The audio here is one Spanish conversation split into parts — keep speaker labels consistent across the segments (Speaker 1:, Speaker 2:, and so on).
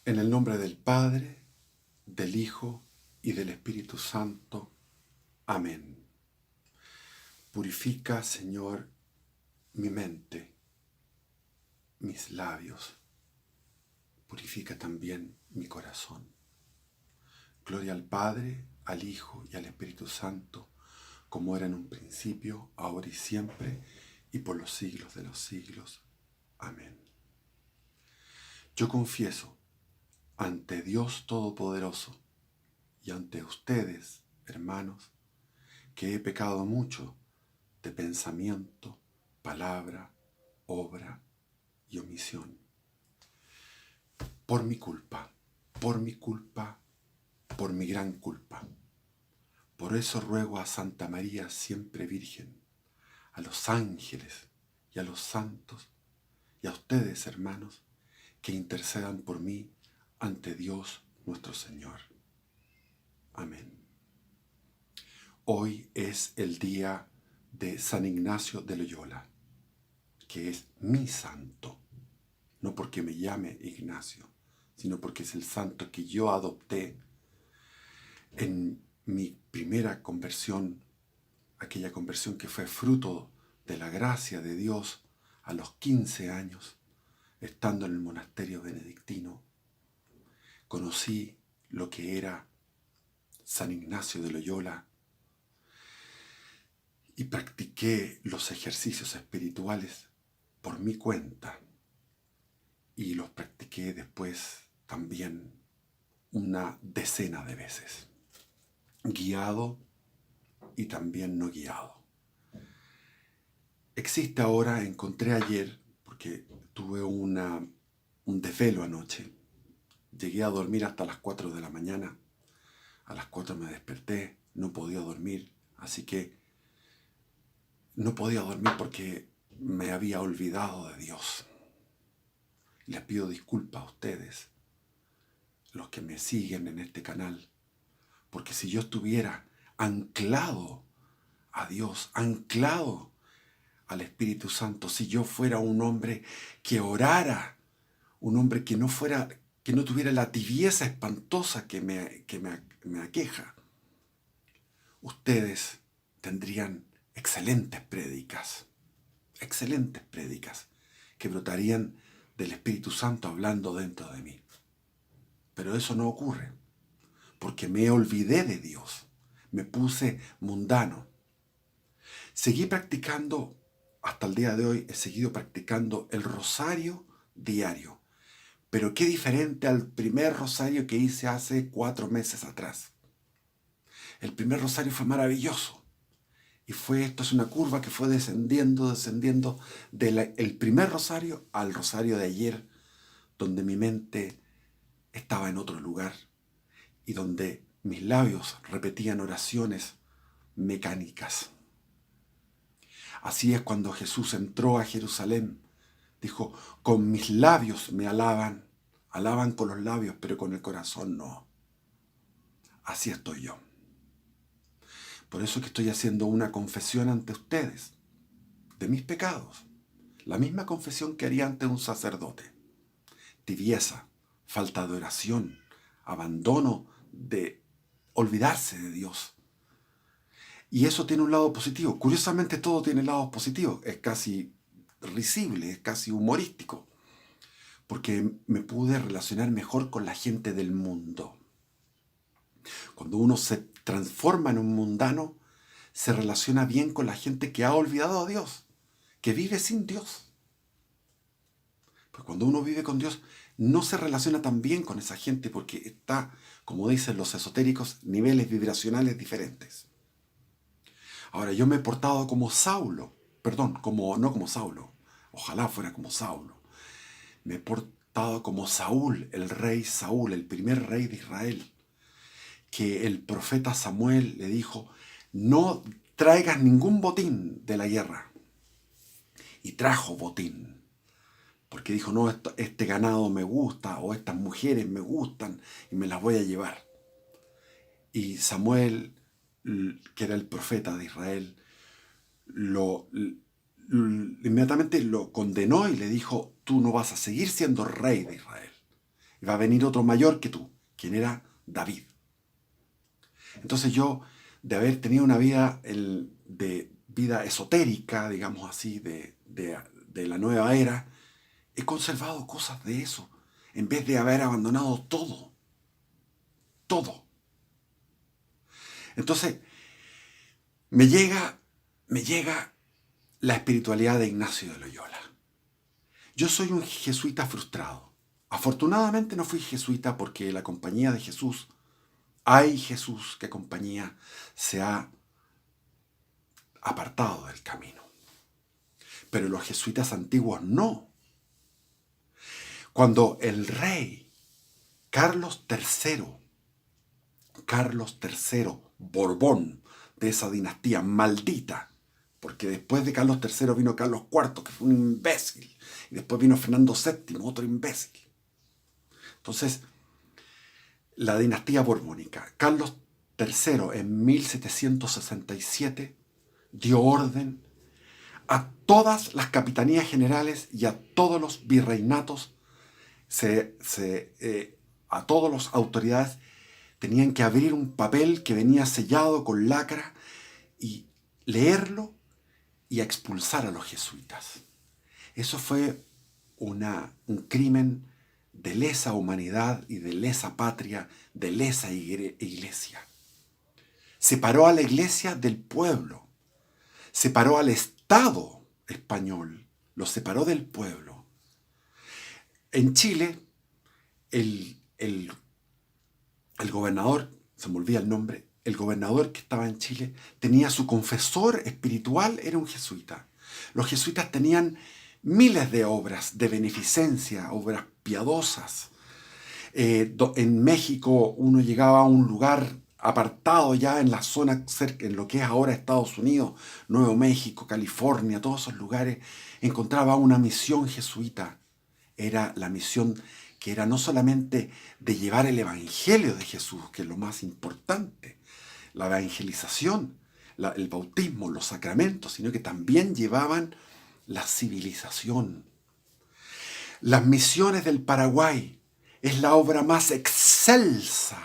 Speaker 1: En el nombre del Padre, del Hijo y del Espíritu Santo. Amén. Purifica, Señor, mi mente, mis labios. Purifica también mi corazón. Gloria al Padre, al Hijo y al Espíritu Santo, como era en un principio, ahora y siempre, y por los siglos de los siglos. Amén. Yo confieso ante Dios Todopoderoso y ante ustedes, hermanos, que he pecado mucho de pensamiento, palabra, obra y omisión. Por mi culpa, por mi culpa, por mi gran culpa. Por eso ruego a Santa María siempre Virgen, a los ángeles y a los santos, y a ustedes, hermanos, que intercedan por mí ante Dios nuestro Señor. Amén. Hoy es el día de San Ignacio de Loyola, que es mi santo, no porque me llame Ignacio, sino porque es el santo que yo adopté en mi primera conversión, aquella conversión que fue fruto de la gracia de Dios a los 15 años, estando en el monasterio benedictino. Conocí lo que era San Ignacio de Loyola y practiqué los ejercicios espirituales por mi cuenta y los practiqué después también una decena de veces, guiado y también no guiado. Existe ahora, encontré ayer, porque tuve un desvelo anoche, llegué a dormir hasta las 4 de la mañana, a las 4 me desperté, no podía dormir, así que no podía dormir porque me había olvidado de Dios. Les pido disculpas a ustedes, los que me siguen en este canal, porque si yo estuviera anclado a Dios, anclado al Espíritu Santo, si yo fuera un hombre que orara, un hombre que no tuviera la tibieza espantosa que me aqueja, ustedes tendrían excelentes prédicas que brotarían del Espíritu Santo hablando dentro de mí. Pero eso no ocurre, porque me olvidé de Dios, me puse mundano. Seguí practicando, hasta el día de hoy he seguido practicando el rosario diario, pero qué diferente al primer rosario que hice hace 4 meses atrás. El primer rosario fue maravilloso. Y esto es una curva que fue descendiendo del primer rosario al rosario de ayer, donde mi mente estaba en otro lugar y donde mis labios repetían oraciones mecánicas. Así es cuando Jesús entró a Jerusalén. Dijo, con mis labios me alaban con los labios, pero con el corazón no. Así estoy yo. Por eso que estoy haciendo una confesión ante ustedes de mis pecados. La misma confesión que haría ante un sacerdote. Tibieza, falta de oración, abandono de olvidarse de Dios. Y eso tiene un lado positivo. Curiosamente todo tiene lados positivos. Es casi risible, es casi humorístico. Porque me pude relacionar mejor con la gente del mundo. Cuando uno se transforma en un mundano, se relaciona bien con la gente que ha olvidado a Dios, que vive sin Dios. Pues cuando uno vive con Dios, no se relaciona tan bien con esa gente porque está, como dicen los esotéricos, niveles vibracionales diferentes. Ahora, yo me he portado como Saulo, no como Saulo, ojalá fuera como Saulo. Me he portado como Saúl, el rey Saúl, el primer rey de Israel, que el profeta Samuel le dijo, no traigas ningún botín de la guerra. Y trajo botín, porque dijo, no, este ganado me gusta, o estas mujeres me gustan, y me las voy a llevar. Y Samuel, que era el profeta de Israel, inmediatamente lo condenó y le dijo, tú no vas a seguir siendo rey de Israel. y va a venir otro mayor que tú, quien era David. Entonces yo, de haber tenido una vida de vida esotérica, digamos así, de la nueva era, he conservado cosas de eso, en vez de haber abandonado todo. Todo. Entonces, me llega la espiritualidad de Ignacio de Loyola. Yo soy un jesuita frustrado. Afortunadamente no fui jesuita porque la compañía de Jesús, ay Jesús, qué compañía, se ha apartado del camino. Pero los jesuitas antiguos no. Cuando el rey Carlos III Borbón, de esa dinastía maldita, porque después de Carlos III vino Carlos IV, que fue un imbécil, y después vino Fernando VII, otro imbécil. Entonces, la dinastía borbónica, Carlos III en 1767 dio orden a todas las capitanías generales y a todos los virreinatos, a todas las autoridades, tenían que abrir un papel que venía sellado con lacra y leerlo y expulsar a los jesuitas. Eso fue un crimen de lesa humanidad y de lesa patria, de lesa iglesia. Separó a la iglesia del pueblo, separó al Estado español, lo separó del pueblo. En Chile, el gobernador, se me olvida el nombre, el gobernador que estaba en Chile tenía su confesor espiritual, era un jesuita. Los jesuitas tenían miles de obras de beneficencia, obras piadosas. En México uno llegaba a un lugar apartado ya en la zona cerca, en lo que es ahora Estados Unidos, Nuevo México, California, todos esos lugares, encontraba una misión jesuita. Era la misión que era no solamente de llevar el evangelio de Jesús, que es lo más importante, la evangelización, el bautismo, los sacramentos, sino que también llevaban la civilización. Las misiones del Paraguay es la obra más excelsa,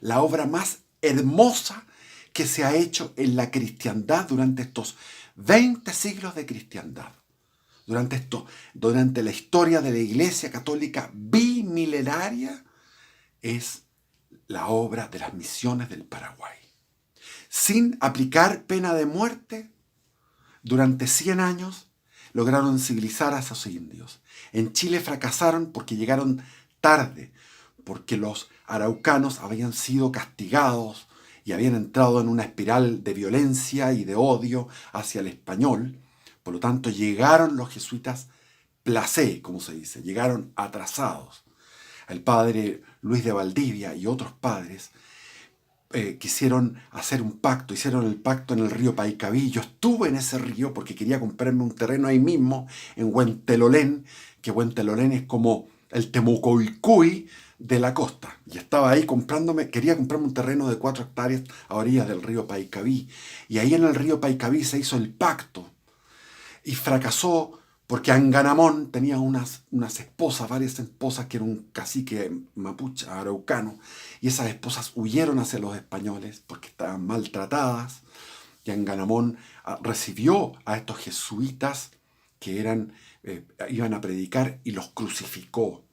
Speaker 1: la obra más hermosa que se ha hecho en la cristiandad durante estos 20 siglos de cristiandad. Durante la historia de la Iglesia Católica bimilenaria, es la obra de las misiones del Paraguay. Sin aplicar pena de muerte, durante 100 años lograron civilizar a esos indios. En Chile fracasaron porque llegaron tarde, porque los araucanos habían sido castigados y habían entrado en una espiral de violencia y de odio hacia el español. Por lo tanto, llegaron los jesuitas placé, como se dice, llegaron atrasados. El padre Luis de Valdivia y otros padres quisieron hacer un pacto, hicieron el pacto en el río Paicaví. Yo estuve en ese río porque quería comprarme un terreno ahí mismo, en Huentelolén, que Huentelolén es como el Temucoicuy de la costa. Y estaba ahí quería comprarme un terreno de 4 hectáreas a orillas del río Paicaví. Y ahí en el río Paicaví se hizo el pacto. Y fracasó porque Anganamón tenía unas esposas, varias esposas, que era un cacique mapuche, araucano, y esas esposas huyeron hacia los españoles porque estaban maltratadas, y Anganamón recibió a estos jesuitas que iban a predicar y los crucificó.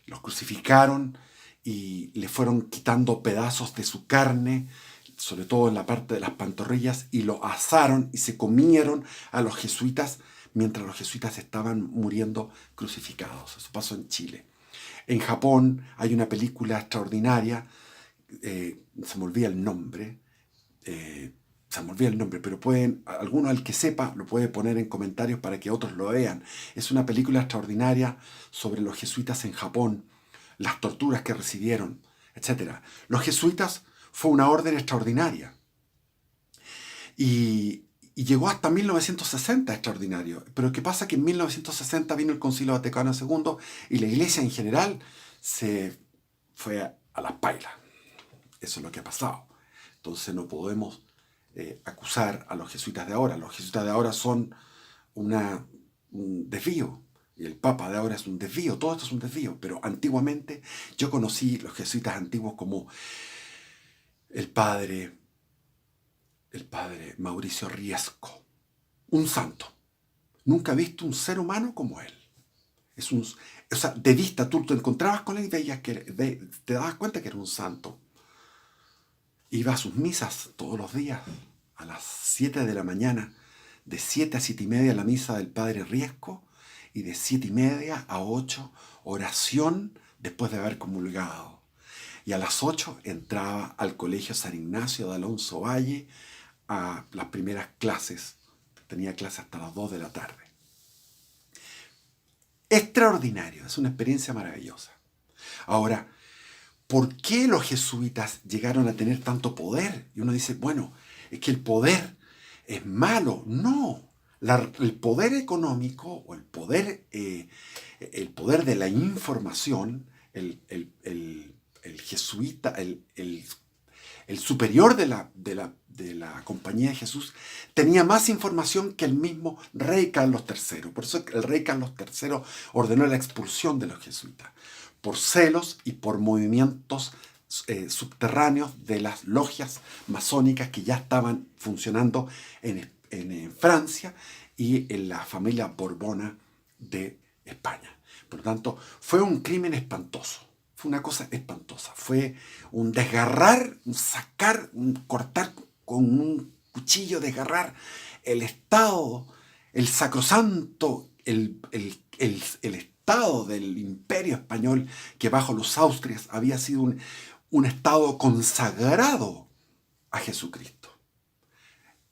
Speaker 1: Los crucificaron y le fueron quitando pedazos de su carne, sobre todo en la parte de las pantorrillas, y lo asaron y se comieron a los jesuitas mientras los jesuitas estaban muriendo crucificados. Eso pasó en Chile. En Japón hay una película extraordinaria, se me olvida el nombre, pero alguno al que sepa lo puede poner en comentarios para que otros lo vean. Es una película extraordinaria sobre los jesuitas en Japón, las torturas que recibieron, etc. Los jesuitas fue una orden extraordinaria. Y llegó hasta 1960 extraordinario. Pero ¿qué pasa? Que en 1960 vino el Concilio Vaticano II y la Iglesia en general se fue a las pailas. Eso es lo que ha pasado. Entonces no podemos acusar a los jesuitas de ahora. Los jesuitas de ahora son un desvío. Y el Papa de ahora es un desvío, todo esto es un desvío, pero antiguamente yo conocí los jesuitas antiguos como el padre, el padre Mauricio Riesco, un santo. Nunca he visto un ser humano como él. O sea, de vista tú te encontrabas con él y veías te dabas cuenta que era un santo. Iba a sus misas todos los días, a las 7 de la mañana, de 7 a 7 y media la misa del padre Riesco, y de 7 y media a 8 oración después de haber comulgado. Y a las 8 entraba al colegio San Ignacio de Alonso Valle a las primeras clases. Tenía clases hasta las 2 de la tarde. Extraordinario, es una experiencia maravillosa. Ahora, ¿por qué los jesuitas llegaron a tener tanto poder? Y uno dice, bueno, es que el poder es malo. No, el poder económico o el poder de la información, el jesuita, el superior de la Compañía de Jesús, tenía más información que el mismo rey Carlos III. Por eso el rey Carlos III ordenó la expulsión de los jesuitas, por celos y por movimientos subterráneos de las logias masónicas que ya estaban funcionando en Francia y en la familia Borbona de España. Por lo tanto, fue un crimen espantoso. Fue una cosa espantosa. Fue un desgarrar, un sacar, un cortar con un cuchillo, desgarrar el Estado, el sacrosanto, el Estado del Imperio Español, que bajo los Austrias había sido un Estado consagrado a Jesucristo.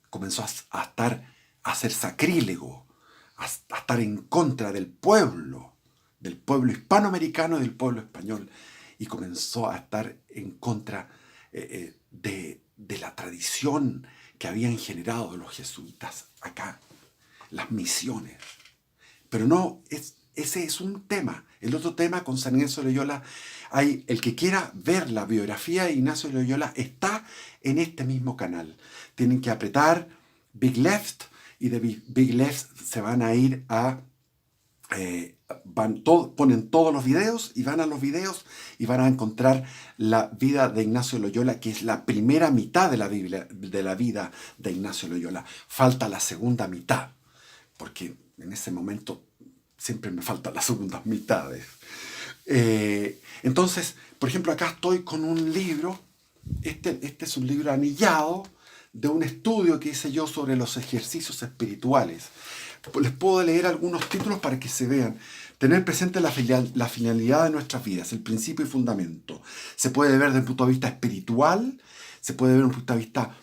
Speaker 1: Comenzó a ser sacrílego, a estar en contra del pueblo hispanoamericano y del pueblo español, y comenzó a estar en contra de la tradición que habían generado los jesuitas acá, las misiones. Pero no, ese es un tema. El otro tema con San Ignacio de Loyola, el que quiera ver la biografía de Ignacio de Loyola está en este mismo canal. Tienen que apretar Big Left, y de Big Left se van a ir a... ponen todos los videos y van a los videos y van a encontrar la vida de Ignacio de Loyola, que es la primera mitad de la vida de Ignacio de Loyola. Falta la segunda mitad, porque en ese momento siempre me faltan las segundas mitades. Entonces, por ejemplo, acá estoy con un libro. Este es un libro anillado de un estudio que hice yo sobre los ejercicios espirituales. Les puedo leer algunos títulos para que se vean. Tener presente la finalidad de nuestras vidas, el principio y fundamento. Se puede ver desde un punto de vista espiritual, se puede ver desde un punto de vista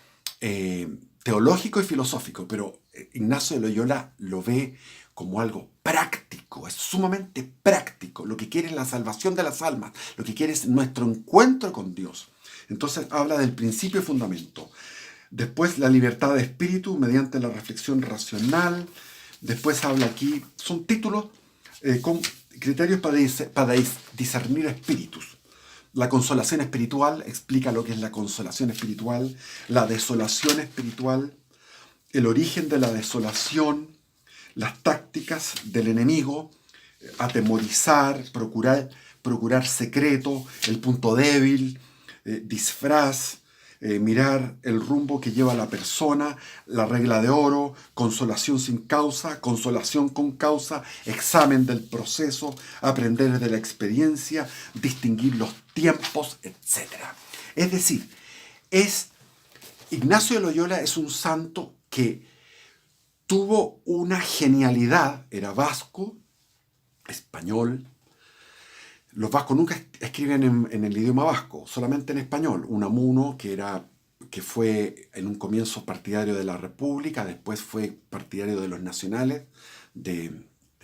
Speaker 1: teológico y filosófico, pero Ignacio de Loyola lo ve como algo práctico, es sumamente práctico. Lo que quiere es la salvación de las almas, lo que quiere es nuestro encuentro con Dios. Entonces habla del principio y fundamento. Después la libertad de espíritu mediante la reflexión racional. Después habla aquí, son títulos con criterios para discernir espíritus. La consolación espiritual, explica lo que es la consolación espiritual, la desolación espiritual, el origen de la desolación, las tácticas del enemigo, atemorizar, procurar secreto, el punto débil, disfraz, mirar el rumbo que lleva la persona, la regla de oro, consolación sin causa, consolación con causa, examen del proceso, aprender de la experiencia, distinguir los tiempos, etc. Es decir, Ignacio de Loyola es un santo que tuvo una genialidad, era vasco, español. Los vascos nunca escriben en el idioma vasco, solamente en español. Unamuno, que fue en un comienzo partidario de la República, después fue partidario de los nacionales, de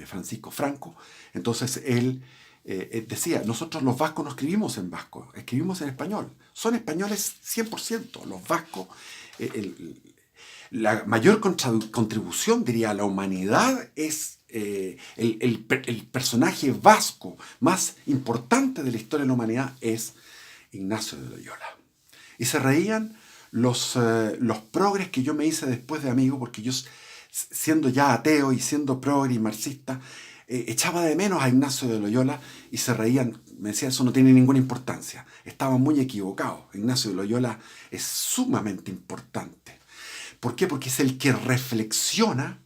Speaker 1: Francisco Franco. Entonces él decía, nosotros los vascos no escribimos en vasco, escribimos en español. Son españoles 100%. Los vascos, la mayor contribución, diría, a la humanidad es el personaje vasco más importante de la historia de la humanidad es Ignacio de Loyola. Y se reían los progres que yo me hice después de amigo, porque yo, siendo ya ateo y siendo progre y marxista, echaba de menos a Ignacio de Loyola y se reían. Me decía, eso no tiene ninguna importancia. Estaban muy equivocados. Ignacio de Loyola es sumamente importante. ¿Por qué? Porque es el que reflexiona,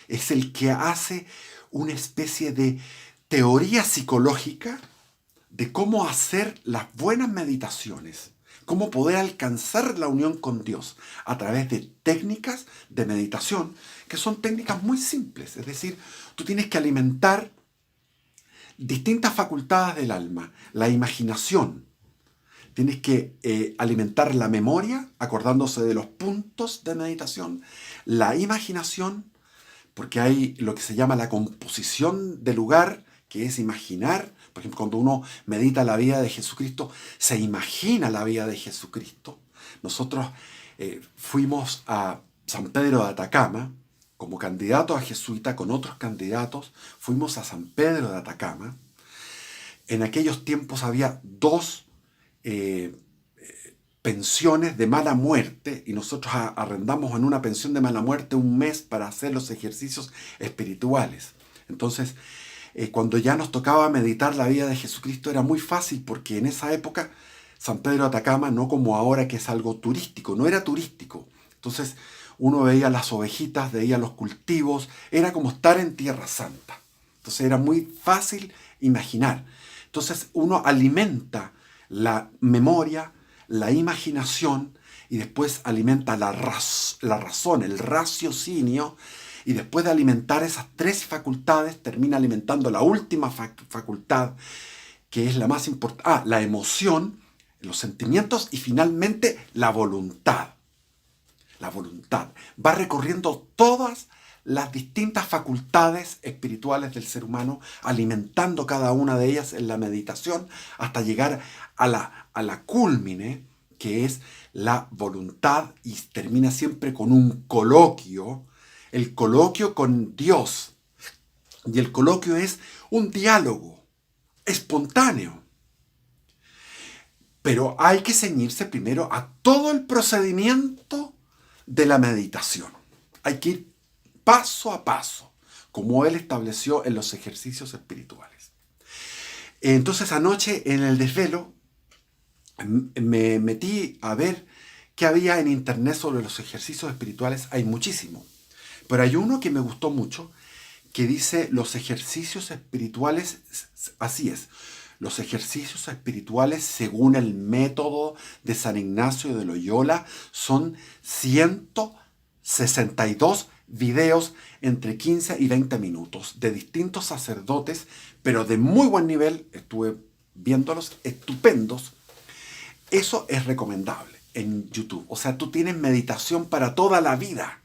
Speaker 1: es el que hace una especie de teoría psicológica de cómo hacer las buenas meditaciones, cómo poder alcanzar la unión con Dios a través de técnicas de meditación, que son técnicas muy simples. Es decir, tú tienes que alimentar distintas facultades del alma, la imaginación. Tienes que alimentar la memoria, acordándose de los puntos de meditación, la imaginación, porque hay lo que se llama la composición de lugar, que es imaginar. Por ejemplo, cuando uno medita la vida de Jesucristo, se imagina la vida de Jesucristo. Nosotros fuimos a San Pedro de Atacama, como candidato a jesuita, con otros candidatos, fuimos a San Pedro de Atacama. En aquellos tiempos había dos pensiones de mala muerte y nosotros arrendamos en una pensión de mala muerte un mes para hacer los ejercicios espirituales. Entonces, cuando ya nos tocaba meditar la vida de Jesucristo era muy fácil, porque en esa época San Pedro de Atacama, no como ahora que es algo turístico, no era turístico. Entonces uno veía las ovejitas, veía los cultivos, era como estar en Tierra Santa. Entonces era muy fácil imaginar. Entonces uno alimenta la memoria, la imaginación, y después alimenta la razón, el raciocinio, y después de alimentar esas tres facultades, termina alimentando la última facultad, que es la más importante, la emoción, los sentimientos, y finalmente la voluntad. La voluntad. Va recorriendo todas las distintas facultades espirituales del ser humano, alimentando cada una de ellas en la meditación, hasta llegar a la cúlmine, que es la voluntad, y termina siempre con un coloquio, el coloquio con Dios. Y el coloquio es un diálogo espontáneo. Pero hay que ceñirse primero a todo el procedimiento de la meditación. Hay que ir paso a paso, como él estableció en los ejercicios espirituales. Entonces anoche en el desvelo me metí a ver qué había en internet sobre los ejercicios espirituales. Hay muchísimo, pero hay uno que me gustó mucho, que dice: los ejercicios espirituales, así es, los ejercicios espirituales según el método de San Ignacio de Loyola son 162 videos entre 15 y 20 minutos de distintos sacerdotes, pero de muy buen nivel. Estuve viéndolos, estupendos. Eso es recomendable en YouTube. O sea, tú tienes meditación para toda la vida.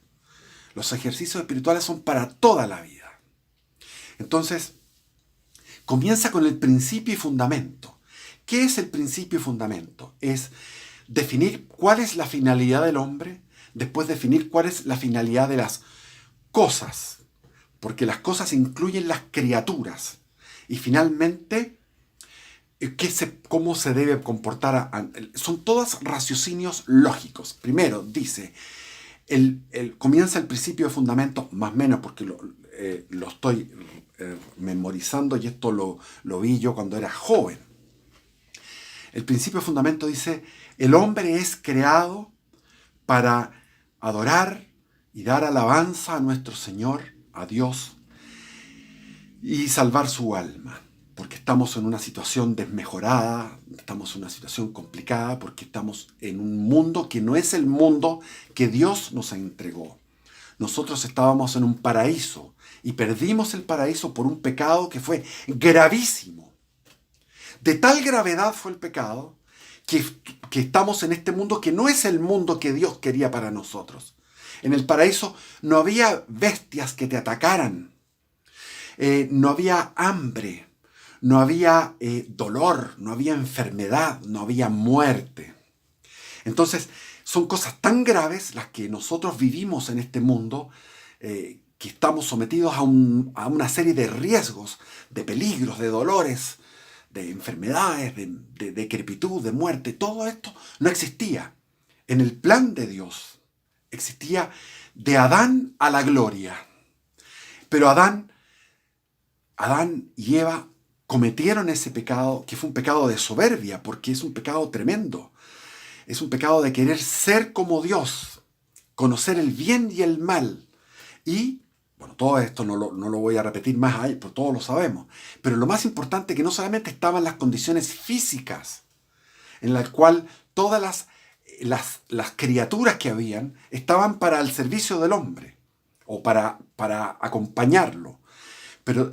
Speaker 1: Los ejercicios espirituales son para toda la vida. Entonces, comienza con el principio y fundamento. ¿Qué es el principio y fundamento? Es definir cuál es la finalidad del hombre, después definir cuál es la finalidad de las cosas, porque las cosas incluyen las criaturas, y finalmente cómo se debe comportar. Son todos raciocinios lógicos. Primero dice, comienza el principio de fundamento, más o menos, porque lo estoy memorizando, y esto lo vi yo cuando era joven. El principio de fundamento dice: el hombre es creado para adorar y dar alabanza a nuestro Señor, a Dios, y salvar su alma, porque estamos en una situación desmejorada, estamos en una situación complicada, porque estamos en un mundo que no es el mundo que Dios nos entregó. Nosotros estábamos en un paraíso y perdimos el paraíso por un pecado que fue gravísimo. De tal gravedad fue el pecado que estamos en este mundo que no es el mundo que Dios quería para nosotros. En el paraíso no había bestias que te atacaran, no había hambre, no había dolor, no había enfermedad, no había muerte. Entonces, son cosas tan graves las que nosotros vivimos en este mundo, que estamos sometidos a una serie de riesgos, de peligros, de dolores, de enfermedades, de decrepitud, de muerte. Todo esto no existía en el plan de Dios. Existía de Adán a la gloria. Pero Adán Adán y Eva cometieron ese pecado, que fue un pecado de soberbia, porque es un pecado tremendo. Es un pecado de querer ser como Dios, conocer el bien y el mal. Y, bueno, todo esto no lo voy a repetir más ahí, porque todos lo sabemos. Pero lo más importante es que no solamente estaban las condiciones físicas, en las cuales todas las criaturas que habían estaban para el servicio del hombre, o para acompañarlo. Pero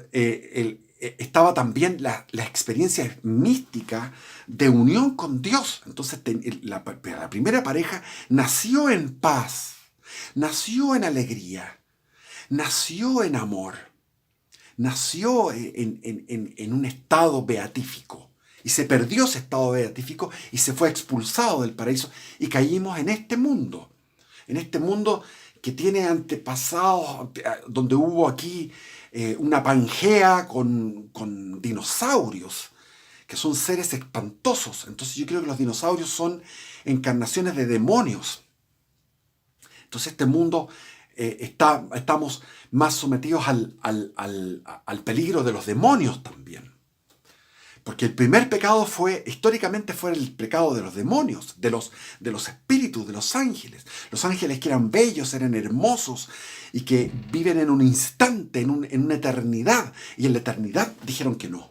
Speaker 1: estaba también la experiencia mística de unión con Dios. Entonces la primera pareja nació en paz, nació en alegría, nació en amor, nació en un estado beatífico. Y se perdió ese estado beatífico y se fue expulsado del paraíso y caímos en este mundo. En este mundo que tiene antepasados, donde hubo aquí una Pangea con dinosaurios, que son seres espantosos. Entonces yo creo que los dinosaurios son encarnaciones de demonios. Entonces este mundo estamos más sometidos al peligro de los demonios también. Porque el primer pecado históricamente fue el pecado de los demonios, de los espíritus, de los ángeles. Los ángeles que eran bellos, eran hermosos y que viven en un instante, en una eternidad. Y en la eternidad dijeron que no.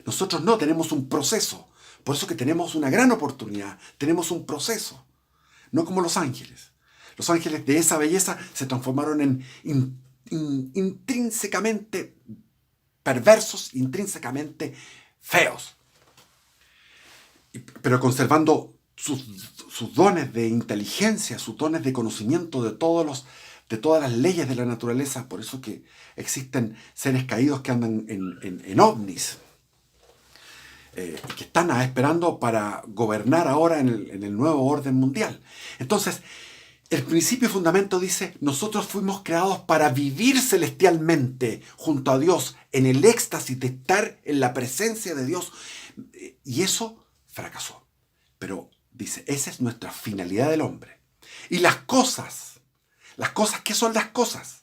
Speaker 1: Nosotros no, tenemos un proceso. Por eso que tenemos una gran oportunidad, tenemos un proceso. No como los ángeles. Los ángeles de esa belleza se transformaron en intrínsecamente perversos, intrínsecamente feos, pero conservando sus dones de inteligencia, sus dones de conocimiento de todas las leyes de la naturaleza. Por eso que existen seres caídos que andan en ovnis, que están esperando para gobernar ahora en el nuevo orden mundial. Entonces, el principio y fundamento dice: nosotros fuimos creados para vivir celestialmente junto a Dios, en el éxtasis de estar en la presencia de Dios. Y eso fracasó. Pero dice, esa es nuestra finalidad del hombre. Y las cosas, ¿qué son las cosas?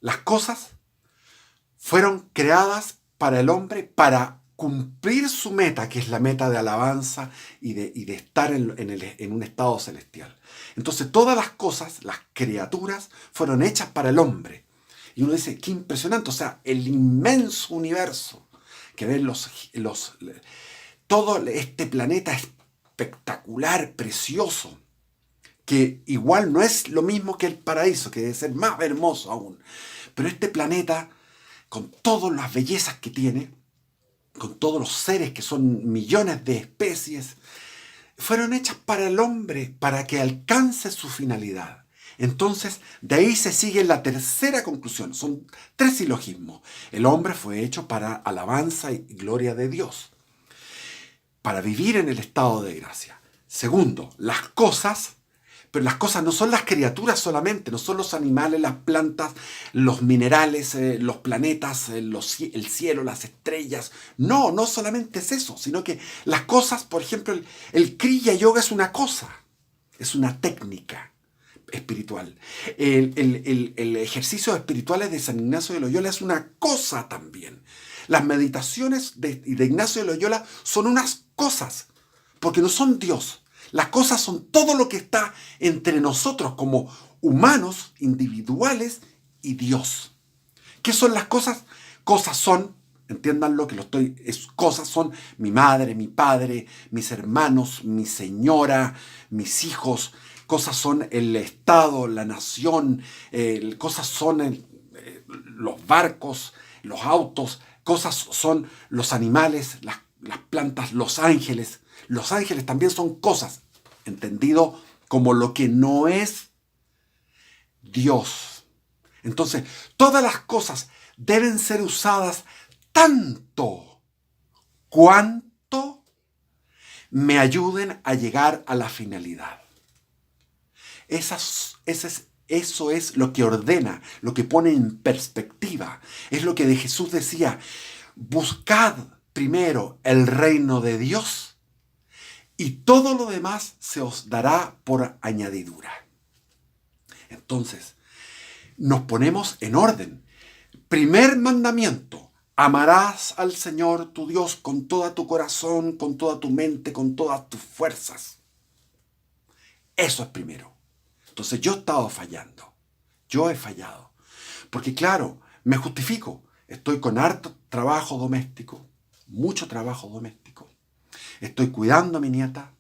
Speaker 1: Las cosas fueron creadas para el hombre para cumplir su meta, que es la meta de alabanza y de estar en un estado celestial. Entonces todas las cosas, las criaturas, fueron hechas para el hombre. Y uno dice, qué impresionante, o sea, el inmenso universo que ven todo este planeta espectacular, precioso, que igual no es lo mismo que el paraíso, que debe ser más hermoso aún. Pero este planeta, con todas las bellezas que tiene, con todos los seres que son millones de especies, fueron hechas para el hombre, para que alcance su finalidad. Entonces, de ahí se sigue la tercera conclusión. Son 3 silogismos. El hombre fue hecho para alabanza y gloria de Dios, para vivir en el estado de gracia. Segundo, las cosas. Pero las cosas no son las criaturas solamente, no son los animales, las plantas, los minerales, los planetas, el cielo, las estrellas. No solamente es eso, sino que las cosas, por ejemplo, el Kriya Yoga es una cosa, es una técnica espiritual. El ejercicio espirituales de San Ignacio de Loyola es una cosa también. Las meditaciones de Ignacio de Loyola son unas cosas, porque no son Dios. Las cosas son todo lo que está entre nosotros como humanos, individuales y Dios. ¿Qué son las cosas? Cosas son, entiéndanlo que cosas son mi madre, mi padre, mis hermanos, mi señora, mis hijos. Cosas son el Estado, la nación, cosas son los barcos, los autos, cosas son los animales, las plantas, los ángeles. Los ángeles también son cosas, entendido como lo que no es Dios. Entonces, todas las cosas deben ser usadas tanto cuanto me ayuden a llegar a la finalidad. Eso es lo que ordena, lo que pone en perspectiva. Es lo que Jesús decía: buscad primero el reino de Dios y todo lo demás se os dará por añadidura. Entonces, nos ponemos en orden. Primer mandamiento: amarás al Señor tu Dios con todo tu corazón, con toda tu mente, con todas tus fuerzas. Eso es primero. Entonces yo he estado fallando. Yo he fallado. Porque claro, me justifico. Estoy con harto trabajo doméstico, mucho trabajo doméstico. Estoy cuidando a mi nieta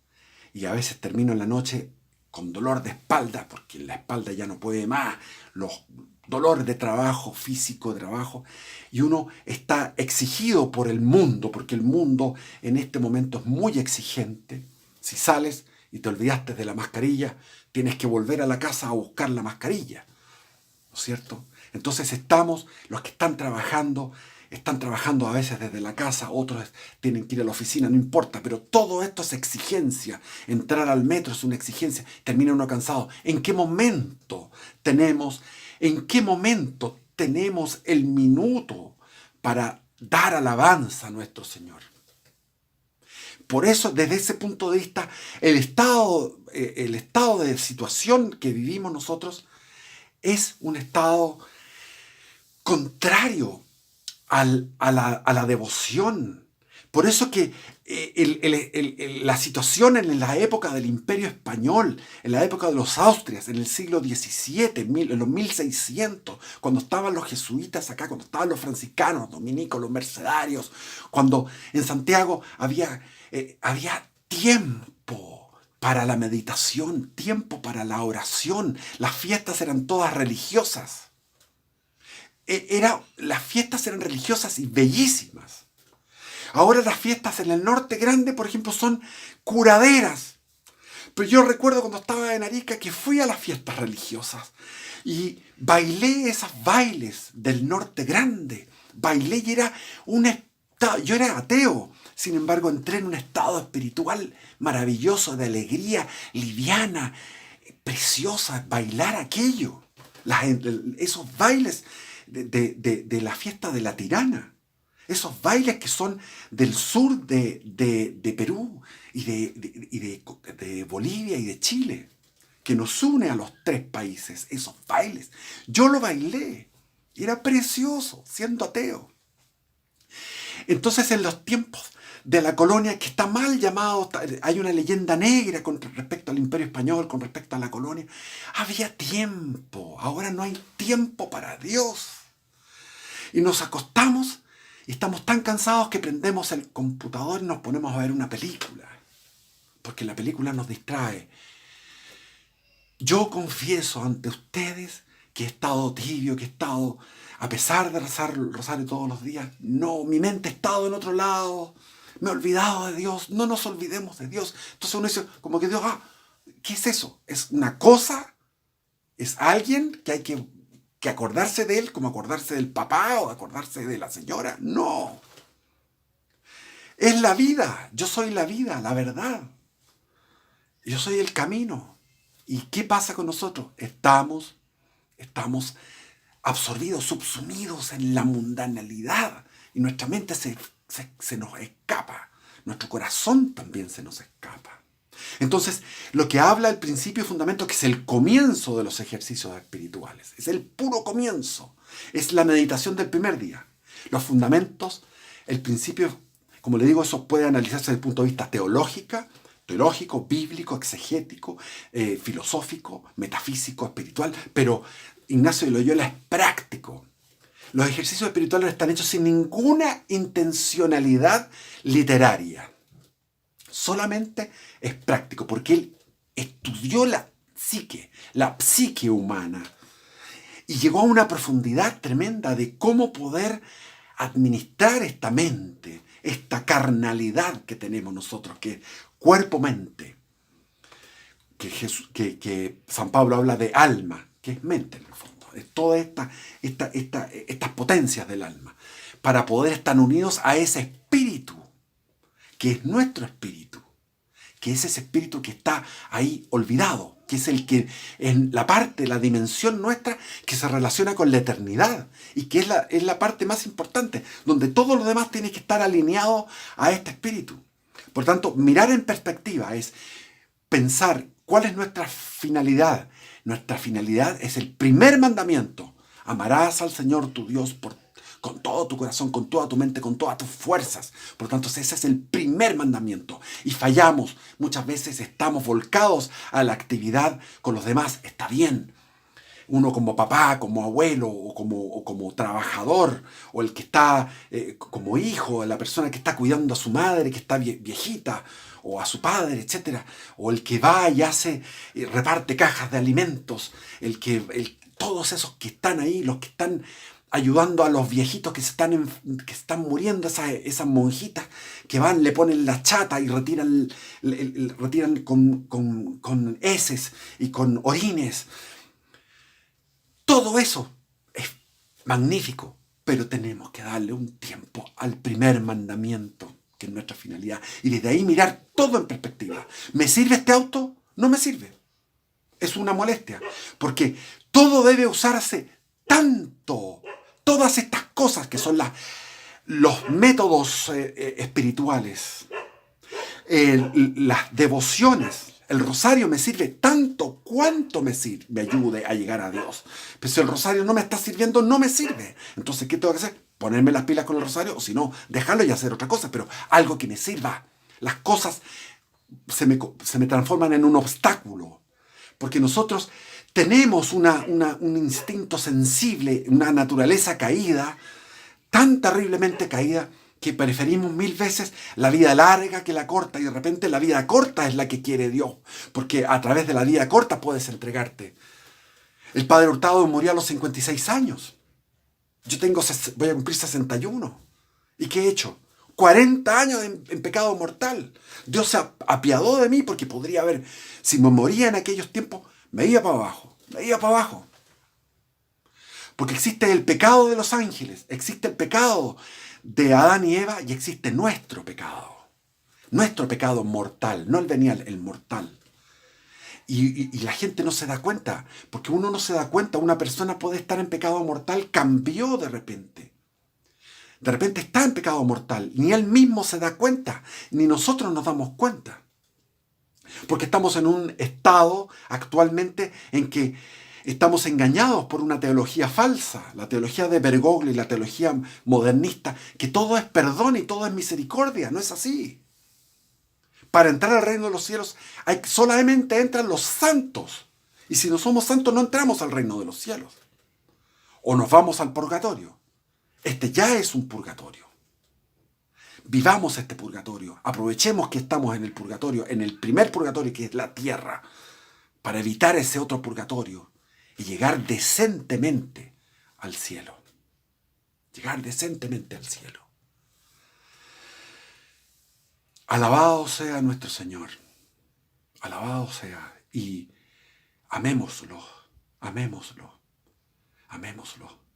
Speaker 1: y a veces termino en la noche con dolor de espalda, porque la espalda ya no puede más, los dolores de trabajo, físico de trabajo, y uno está exigido por el mundo, porque el mundo en este momento es muy exigente. Si sales y te olvidaste de la mascarilla, tienes que volver a la casa a buscar la mascarilla, ¿no es cierto? Entonces los que están trabajando a veces desde la casa, otros tienen que ir a la oficina, no importa, pero todo esto es exigencia. Entrar al metro es una exigencia, termina uno cansado. ¿En qué momento tenemos el minuto para dar alabanza a nuestro Señor? Por eso, desde ese punto de vista, el estado de situación que vivimos nosotros es un estado contrario a la devoción. Por eso que la situación en la época del Imperio Español, en la época de los Austrias, en el siglo XVII, en los 1600, cuando estaban los jesuitas acá, cuando estaban los franciscanos, dominicos, los mercedarios, cuando en Santiago había tiempo para la meditación, tiempo para la oración. Las fiestas eran todas religiosas. Las fiestas eran religiosas y bellísimas. Ahora las fiestas en el norte grande, por ejemplo, son curaderas. Pero yo recuerdo cuando estaba en Arica que fui a las fiestas religiosas y bailé esos bailes del norte grande. Bailé y era un estado, yo era ateo, sin embargo entré en un estado espiritual maravilloso, de alegría, liviana, preciosa, bailar aquello. Esos bailes de la fiesta de la Tirana. Esos bailes que son del sur de Perú y de Bolivia y de Chile, que nos une a los tres países, esos bailes. Yo lo bailé, era precioso, siendo ateo. Entonces, en los tiempos de la colonia, que está mal llamado, hay una leyenda negra con respecto al Imperio Español, con respecto a la colonia, había tiempo. Ahora no hay tiempo para Dios. Y nos acostamos y estamos tan cansados que prendemos el computador y nos ponemos a ver una película, porque la película nos distrae. Yo confieso ante ustedes que he estado tibio, que he estado, a pesar de rezar el rosario todos los días, no, mi mente ha estado en otro lado, me he olvidado de Dios. No nos olvidemos de Dios. Entonces uno dice, como que Dios, ¿qué es eso? ¿Es una cosa? ¿Es alguien que hay que acordarse de él, como acordarse del papá o acordarse de la señora? No. Es la vida. Yo soy la vida, la verdad. Yo soy el camino. ¿Y qué pasa con nosotros? Estamos absorbidos, subsumidos en la mundanalidad. Y nuestra mente se nos escapa. Nuestro corazón también se nos escapa. Entonces, lo que habla el principio y fundamento, que es el comienzo de los ejercicios espirituales, es el puro comienzo, es la meditación del primer día. Los fundamentos, el principio, como le digo, eso puede analizarse desde el punto de vista teológico, bíblico, exegético, filosófico, metafísico, espiritual, pero Ignacio de Loyola es práctico. Los ejercicios espirituales están hechos sin ninguna intencionalidad literaria. Solamente es práctico, porque él estudió la psique humana, y llegó a una profundidad tremenda de cómo poder administrar esta mente, esta carnalidad que tenemos nosotros, que es cuerpo-mente, que San Pablo habla de alma, que es mente en el fondo, es todas estas potencias del alma, para poder estar unidos a ese espíritu, que es nuestro espíritu, que es ese espíritu que está ahí olvidado, que es el que en la parte, la dimensión nuestra que se relaciona con la eternidad y que es la parte más importante, donde todo lo demás tiene que estar alineado a este espíritu. Por tanto, mirar en perspectiva es pensar cuál es nuestra finalidad. Nuestra finalidad es el primer mandamiento: Amarás al Señor tu Dios con todo tu corazón, con toda tu mente, con todas tus fuerzas. Por lo tanto, ese es el primer mandamiento. Y fallamos. Muchas veces estamos volcados a la actividad con los demás. Está bien. Uno como papá, como abuelo, o como trabajador, o el que está como hijo, la persona que está cuidando a su madre, que está viejita, o a su padre, etcétera, o el que va y hace, reparte cajas de alimentos, todos esos que están ahí, los que están ayudando a los viejitos que están muriendo, esas monjitas que van, le ponen la chata y retiran con heces y con orines. Todo eso es magnífico, pero tenemos que darle un tiempo al primer mandamiento, que es nuestra finalidad, y desde ahí mirar todo en perspectiva. ¿Me sirve este auto? No me sirve. Es una molestia, porque todo debe usarse tanto. Todas estas cosas que son los métodos espirituales, las devociones, el rosario me sirve tanto cuanto me ayude a llegar a Dios. Pero si el rosario no me está sirviendo, no me sirve. Entonces, ¿qué tengo que hacer? Ponerme las pilas con el rosario, o si no, dejarlo y hacer otra cosa, pero algo que me sirva. Las cosas se me transforman en un obstáculo, porque nosotros tenemos un instinto sensible, una naturaleza caída, tan terriblemente caída, que preferimos 1000 veces la vida larga que la corta, y de repente la vida corta es la que quiere Dios, porque a través de la vida corta puedes entregarte. El padre Hurtado murió a los 56 años. Yo voy a cumplir 61. ¿Y qué he hecho? 40 años en pecado mortal. Dios se apiadó de mí porque podría haber, si me moría en aquellos tiempos, me iba para abajo. Porque existe el pecado de los ángeles, existe el pecado de Adán y Eva, y existe nuestro pecado mortal, no el venial, el mortal. Y la gente no se da cuenta, porque uno no se da cuenta. Una persona puede estar en pecado mortal, cambió de repente está en pecado mortal, ni él mismo se da cuenta, ni nosotros nos damos cuenta, porque estamos en un estado actualmente en que estamos engañados por una teología falsa, la teología de Bergoglio y la teología modernista, que todo es perdón y todo es misericordia. No es así. Para entrar al reino de los cielos solamente entran los santos. Y si no somos santos, no entramos al reino de los cielos. O nos vamos al purgatorio. Este ya es un purgatorio. Vivamos este purgatorio. Aprovechemos que estamos en el purgatorio, en el primer purgatorio, que es la tierra, para evitar ese otro purgatorio y llegar decentemente al cielo. Llegar decentemente al cielo. Alabado sea nuestro Señor. Alabado sea. Y amémoslo. Amémoslo. Amémoslo.